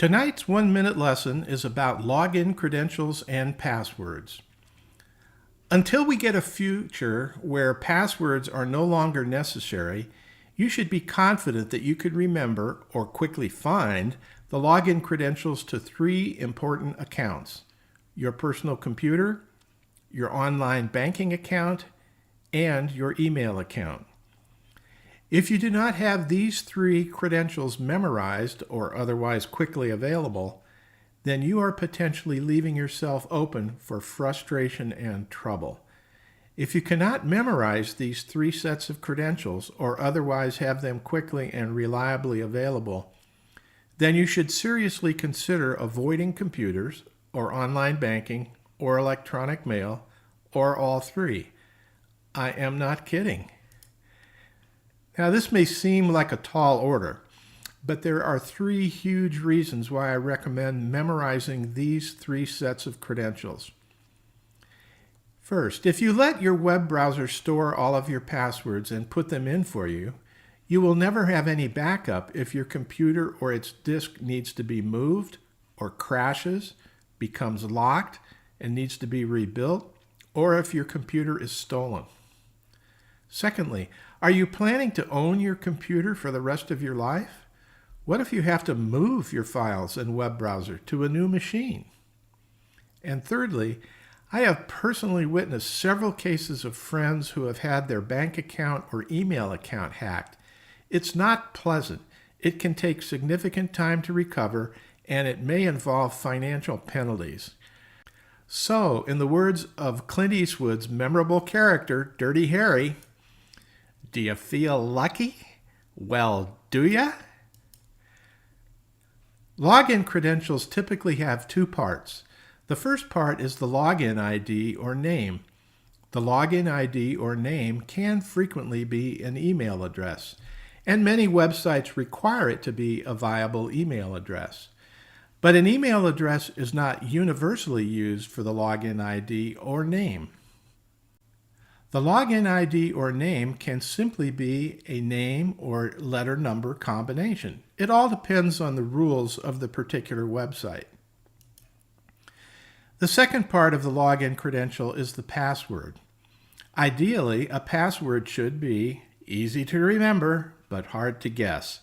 Tonight's 1-minute lesson is about login credentials and passwords. Until we get a future where passwords are no longer necessary, you should be confident that you could remember or quickly find the login credentials to 3 important accounts: your personal computer, your online banking account, and your email account. If you do not have these 3 credentials memorized or otherwise quickly available, then you are potentially leaving yourself open for frustration and trouble. If you cannot memorize these 3 sets of credentials or otherwise have them quickly and reliably available, then you should seriously consider avoiding computers or online banking or electronic mail or all 3. I am not kidding. Now, this may seem like a tall order, but there are 3 huge reasons why I recommend memorizing these 3 sets of credentials. First, if you let your web browser store all of your passwords and put them in for you, you will never have any backup if your computer or its disk needs to be moved, or crashes, becomes locked, and needs to be rebuilt, or if your computer is stolen. Secondly, are you planning to own your computer for the rest of your life? What if you have to move your files and web browser to a new machine? And thirdly, I have personally witnessed several cases of friends who have had their bank account or email account hacked. It's not pleasant. It can take significant time to recover, and it may involve financial penalties. So, in the words of Clint Eastwood's memorable character, Dirty Harry, do you feel lucky? Well, do ya? Login credentials typically have 2 parts. The first part is the login ID or name. The login ID or name can frequently be an email address, and many websites require it to be a viable email address. But an email address is not universally used for the login ID or name. The login ID or name can simply be a name or letter number combination. It all depends on the rules of the particular website. The second part of the login credential is the password. Ideally, a password should be easy to remember, but hard to guess.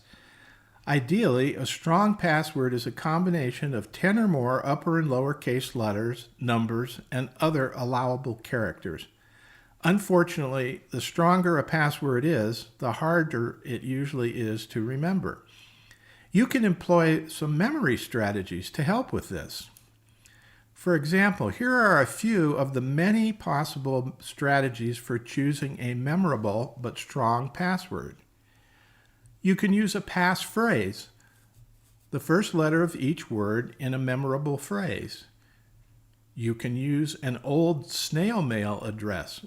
Ideally, a strong password is a combination of 10 or more upper and lowercase letters, numbers, and other allowable characters. Unfortunately, the stronger a password is, the harder it usually is to remember. You can employ some memory strategies to help with this. For example, here are a few of the many possible strategies for choosing a memorable but strong password. You can use a passphrase, the first letter of each word in a memorable phrase. You can use an old snail mail address,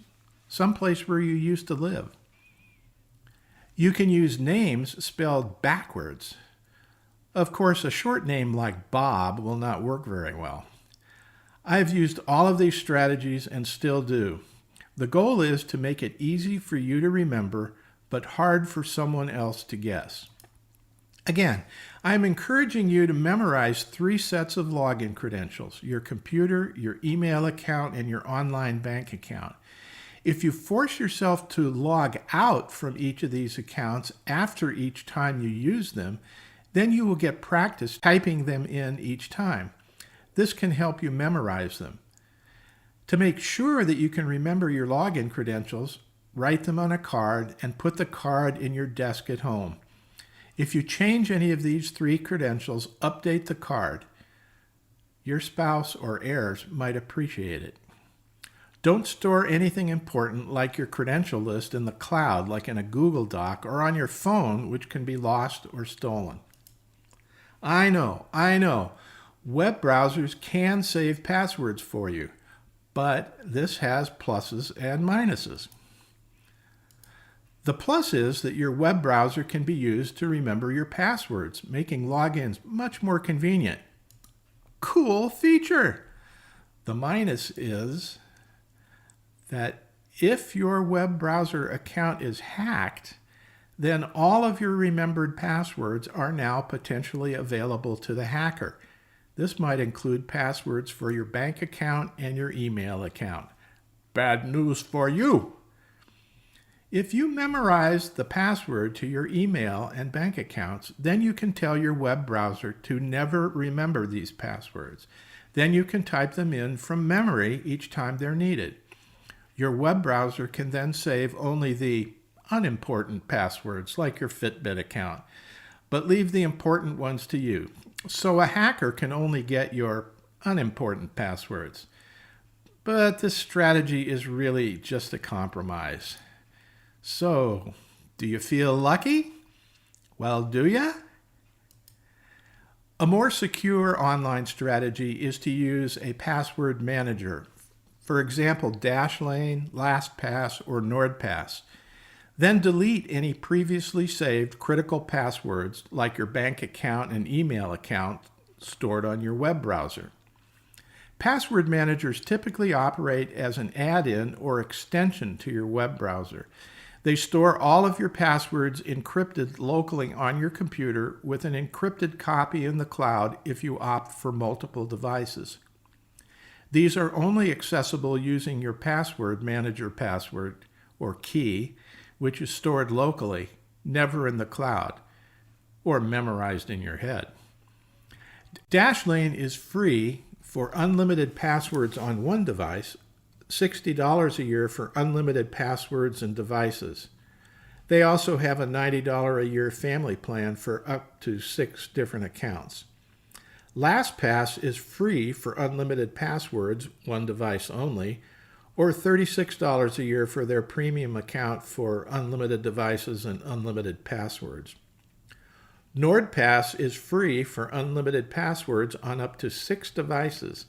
someplace where you used to live. You can use names spelled backwards. Of course, a short name like Bob will not work very well. I've used all of these strategies and still do. The goal is to make it easy for you to remember, but hard for someone else to guess. Again, I'm encouraging you to memorize 3 sets of login credentials: your computer, your email account, and your online bank account. If you force yourself to log out from each of these accounts after each time you use them, then you will get practice typing them in each time. This can help you memorize them. To make sure that you can remember your login credentials, write them on a card and put the card in your desk at home. If you change any of these 3 credentials, update the card. Your spouse or heirs might appreciate it. Don't store anything important like your credential list in the cloud, like in a Google Doc, or on your phone, which can be lost or stolen. I know. Web browsers can save passwords for you, but this has pluses and minuses. The plus is that your web browser can be used to remember your passwords, making logins much more convenient. Cool feature! The minus is that if your web browser account is hacked, then all of your remembered passwords are now potentially available to the hacker. This might include passwords for your bank account and your email account. Bad news for you! If you memorize the password to your email and bank accounts, then you can tell your web browser to never remember these passwords. Then you can type them in from memory each time they're needed. Your web browser can then save only the unimportant passwords, like your Fitbit account, but leave the important ones to you. So a hacker can only get your unimportant passwords. But this strategy is really just a compromise. So, do you feel lucky? Well, do ya? A more secure online strategy is to use a password manager. For example, Dashlane, LastPass, or NordPass. Then delete any previously saved critical passwords like your bank account and email account stored on your web browser. Password managers typically operate as an add-in or extension to your web browser. They store all of your passwords encrypted locally on your computer with an encrypted copy in the cloud if you opt for multiple devices. These are only accessible using your password manager password or key, which is stored locally, never in the cloud, or memorized in your head. Dashlane is free for unlimited passwords on one device, $60 a year for unlimited passwords and devices. They also have a $90 a year family plan for up to 6 different accounts. LastPass is free for unlimited passwords, one device only, or $36 a year for their premium account for unlimited devices and unlimited passwords. NordPass is free for unlimited passwords on up to 6 devices.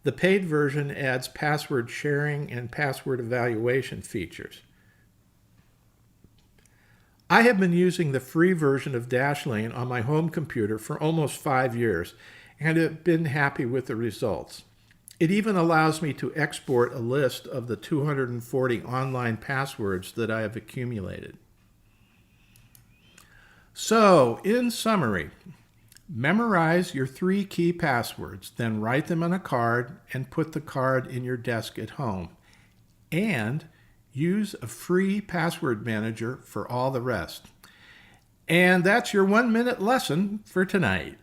The paid version adds password sharing and password evaluation features. I have been using the free version of Dashlane on my home computer for almost 5 years and have been happy with the results. It even allows me to export a list of the 240 online passwords that I have accumulated. So, in summary, memorize your 3 key passwords, then write them on a card and put the card in your desk at home. And use a free password manager for all the rest. And that's your 1-minute lesson for tonight.